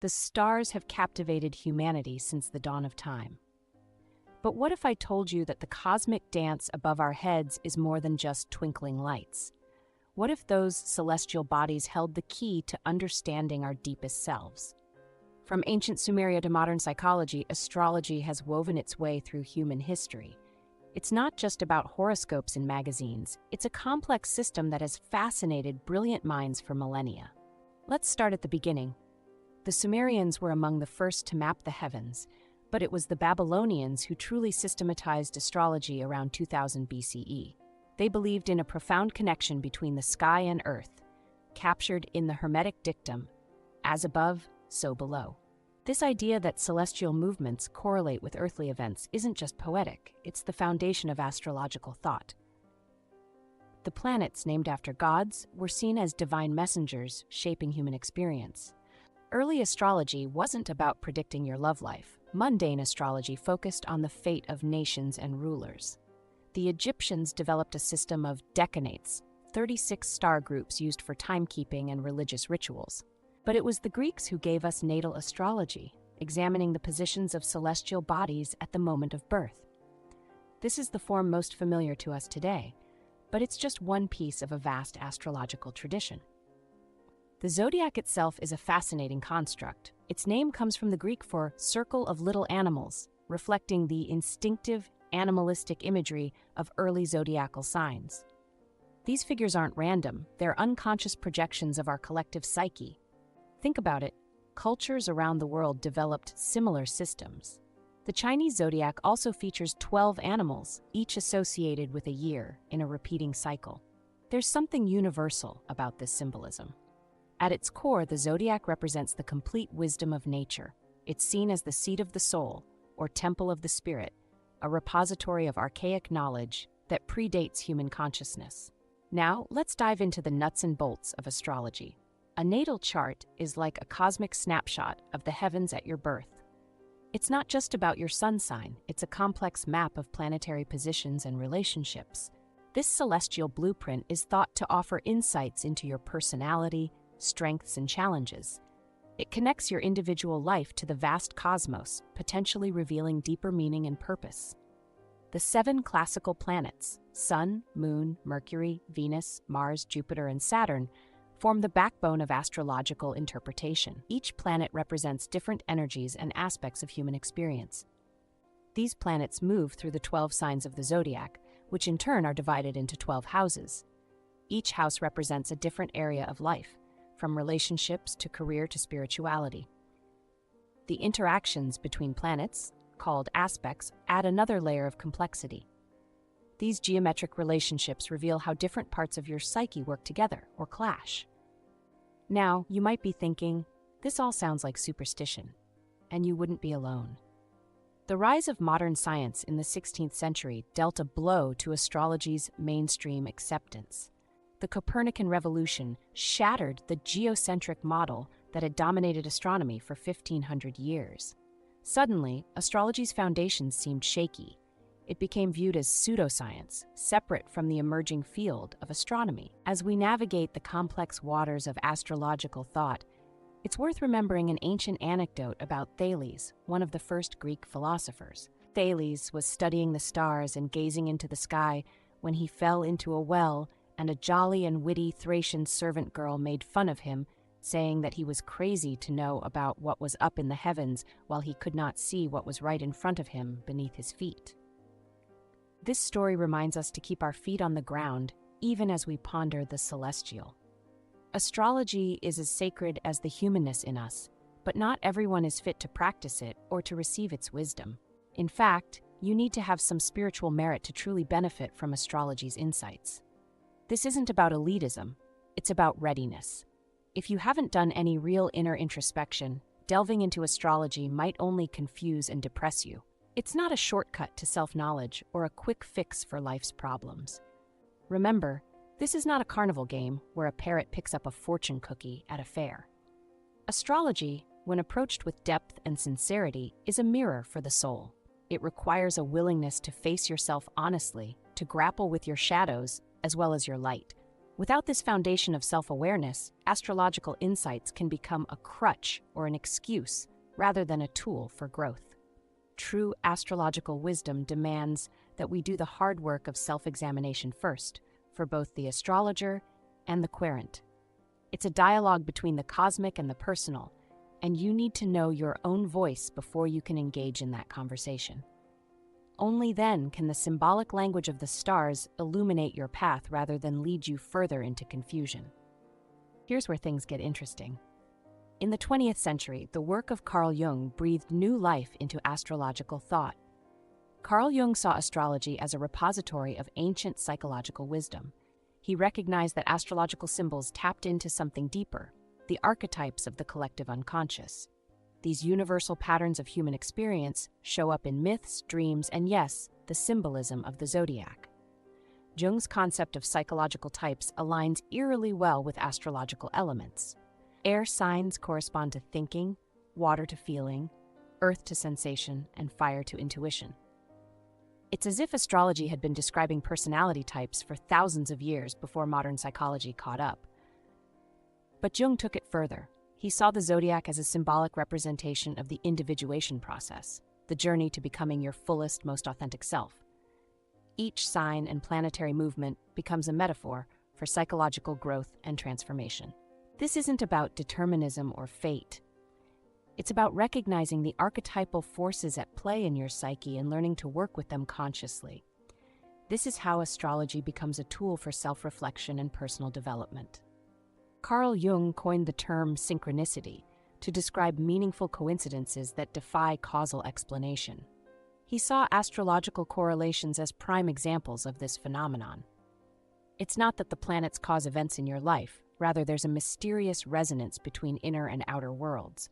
The stars have captivated humanity since the dawn of time. But what if I told you that the cosmic dance above our heads is more than just twinkling lights? What if those celestial bodies held the key to understanding our deepest selves? From ancient Sumeria to modern psychology, astrology has woven its way through human history. It's not just about horoscopes in magazines, it's a complex system that has fascinated brilliant minds for millennia. Let's start at the beginning. The Sumerians were among the first to map the heavens, but it was the Babylonians who truly systematized astrology around 2000 BCE. They believed in a profound connection between the sky and earth, captured in the Hermetic dictum, as above, so below. This idea that celestial movements correlate with earthly events isn't just poetic, it's the foundation of astrological thought. The planets, named after gods, were seen as divine messengers shaping human experience. Early astrology wasn't about predicting your love life. Mundane astrology focused on the fate of nations and rulers. The Egyptians developed a system of decanates, 36 star groups used for timekeeping and religious rituals. But it was the Greeks who gave us natal astrology, examining the positions of celestial bodies at the moment of birth. This is the form most familiar to us today, but it's just one piece of a vast astrological tradition. The zodiac itself is a fascinating construct. Its name comes from the Greek for circle of little animals, reflecting the instinctive, animalistic imagery of early zodiacal signs. These figures aren't random, they're unconscious projections of our collective psyche. Think about it, cultures around the world developed similar systems. The Chinese zodiac also features 12 animals, each associated with a year in a repeating cycle. There's something universal about this symbolism. At its core, the zodiac represents the complete wisdom of nature. It's seen as the seat of the soul, or temple of the spirit, a repository of archaic knowledge that predates human consciousness. Now, let's dive into the nuts and bolts of astrology. A natal chart is like a cosmic snapshot of the heavens at your birth. It's not just about your sun sign, it's a complex map of planetary positions and relationships. This celestial blueprint is thought to offer insights into your personality, strengths, and challenges. It connects your individual life to the vast cosmos, potentially revealing deeper meaning and purpose. The 7 classical planets, Sun, Moon, Mercury, Venus, Mars, Jupiter, and Saturn, form the backbone of astrological interpretation. Each planet represents different energies and aspects of human experience. These planets move through the 12 signs of the zodiac, which in turn are divided into 12 houses. Each house represents a different area of life, from relationships to career to spirituality. The interactions between planets, called aspects, add another layer of complexity. These geometric relationships reveal how different parts of your psyche work together or clash. Now, you might be thinking, this all sounds like superstition, and you wouldn't be alone. The rise of modern science in the 16th century dealt a blow to astrology's mainstream acceptance. The Copernican revolution shattered the geocentric model that had dominated astronomy for 1,500 years. Suddenly, astrology's foundations seemed shaky. It became viewed as pseudoscience, separate from the emerging field of astronomy. As we navigate the complex waters of astrological thought, it's worth remembering an ancient anecdote about Thales, one of the first Greek philosophers. Thales was studying the stars and gazing into the sky when he fell into a well, and a jolly and witty Thracian servant girl made fun of him, saying that he was crazy to know about what was up in the heavens while he could not see what was right in front of him beneath his feet. This story reminds us to keep our feet on the ground, even as we ponder the celestial. Astrology is as sacred as the humanness in us, but not everyone is fit to practice it or to receive its wisdom. In fact, you need to have some spiritual merit to truly benefit from astrology's insights. This isn't about elitism, it's about readiness. If you haven't done any real inner introspection, delving into astrology might only confuse and depress you. It's not a shortcut to self-knowledge or a quick fix for life's problems. Remember, this is not a carnival game where a parrot picks up a fortune cookie at a fair. Astrology, when approached with depth and sincerity, is a mirror for the soul. It requires a willingness to face yourself honestly, to grapple with your shadows as well as your light. Without this foundation of self-awareness, astrological insights can become a crutch or an excuse rather than a tool for growth. True astrological wisdom demands that we do the hard work of self-examination first, for both the astrologer and the querent. It's a dialogue between the cosmic and the personal, and you need to know your own voice before you can engage in that conversation. Only then can the symbolic language of the stars illuminate your path rather than lead you further into confusion. Here's where things get interesting. In the 20th century, the work of Carl Jung breathed new life into astrological thought. Carl Jung saw astrology as a repository of ancient psychological wisdom. He recognized that astrological symbols tapped into something deeper, the archetypes of the collective unconscious. These universal patterns of human experience show up in myths, dreams, and yes, the symbolism of the zodiac. Jung's concept of psychological types aligns eerily well with astrological elements. Air signs correspond to thinking, water to feeling, earth to sensation, and fire to intuition. It's as if astrology had been describing personality types for thousands of years before modern psychology caught up. But Jung took it further. He saw the zodiac as a symbolic representation of the individuation process, the journey to becoming your fullest, most authentic self. Each sign and planetary movement becomes a metaphor for psychological growth and transformation. This isn't about determinism or fate. It's about recognizing the archetypal forces at play in your psyche and learning to work with them consciously. This is how astrology becomes a tool for self-reflection and personal development. Carl Jung coined the term synchronicity to describe meaningful coincidences that defy causal explanation. He saw astrological correlations as prime examples of this phenomenon. It's not that the planets cause events in your life, rather there's a mysterious resonance between inner and outer worlds.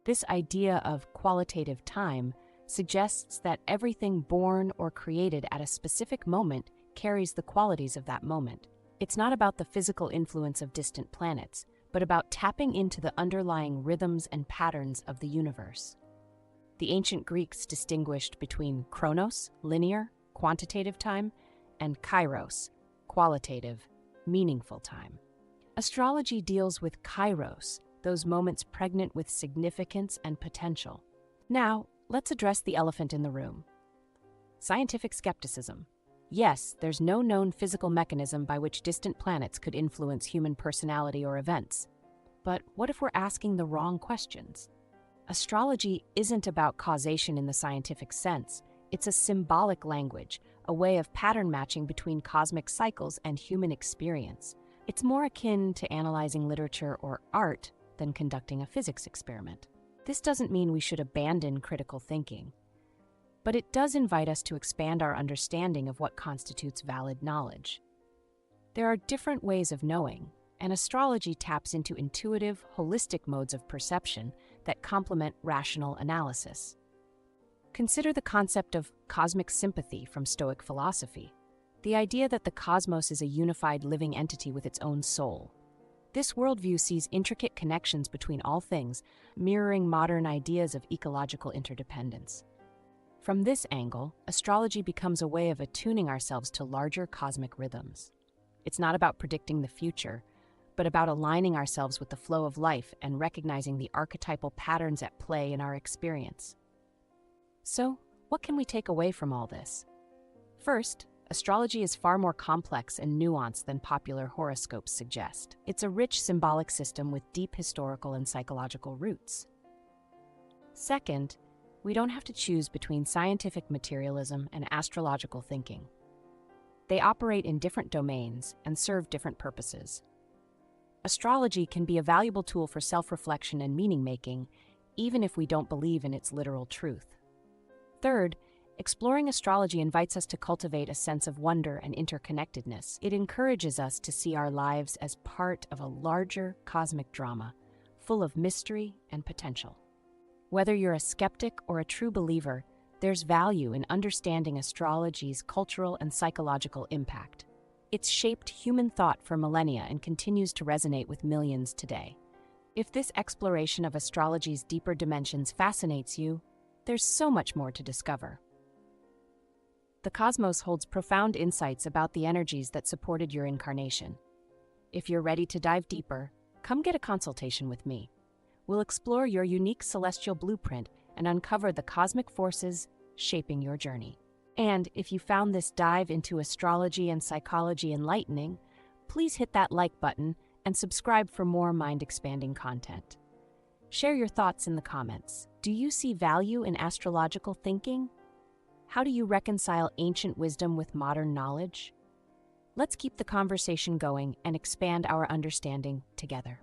This idea of qualitative time suggests that everything born or created at a specific moment carries the qualities of that moment. It's not about the physical influence of distant planets, but about tapping into the underlying rhythms and patterns of the universe. The ancient Greeks distinguished between chronos, linear, quantitative time, and kairos, qualitative, meaningful time. Astrology deals with kairos, those moments pregnant with significance and potential. Now, let's address the elephant in the room. Scientific skepticism. Yes, there's no known physical mechanism by which distant planets could influence human personality or events. But what if we're asking the wrong questions? Astrology isn't about causation in the scientific sense. It's a symbolic language, a way of pattern matching between cosmic cycles and human experience. It's more akin to analyzing literature or art than conducting a physics experiment. This doesn't mean we should abandon critical thinking, but it does invite us to expand our understanding of what constitutes valid knowledge. There are different ways of knowing, and astrology taps into intuitive, holistic modes of perception that complement rational analysis. Consider the concept of cosmic sympathy from Stoic philosophy, the idea that the cosmos is a unified living entity with its own soul. This worldview sees intricate connections between all things, mirroring modern ideas of ecological interdependence. From this angle, astrology becomes a way of attuning ourselves to larger cosmic rhythms. It's not about predicting the future, but about aligning ourselves with the flow of life and recognizing the archetypal patterns at play in our experience. So, what can we take away from all this? First, astrology is far more complex and nuanced than popular horoscopes suggest. It's a rich symbolic system with deep historical and psychological roots. Second, we don't have to choose between scientific materialism and astrological thinking. They operate in different domains and serve different purposes. Astrology can be a valuable tool for self-reflection and meaning-making, even if we don't believe in its literal truth. Third, exploring astrology invites us to cultivate a sense of wonder and interconnectedness. It encourages us to see our lives as part of a larger cosmic drama, full of mystery and potential. Whether you're a skeptic or a true believer, there's value in understanding astrology's cultural and psychological impact. It's shaped human thought for millennia and continues to resonate with millions today. If this exploration of astrology's deeper dimensions fascinates you, there's so much more to discover. The cosmos holds profound insights about the energies that supported your incarnation. If you're ready to dive deeper, come get a consultation with me. We'll explore your unique celestial blueprint and uncover the cosmic forces shaping your journey. And if you found this dive into astrology and psychology enlightening, please hit that like button and subscribe for more mind-expanding content. Share your thoughts in the comments. Do you see value in astrological thinking? How do you reconcile ancient wisdom with modern knowledge? Let's keep the conversation going and expand our understanding together.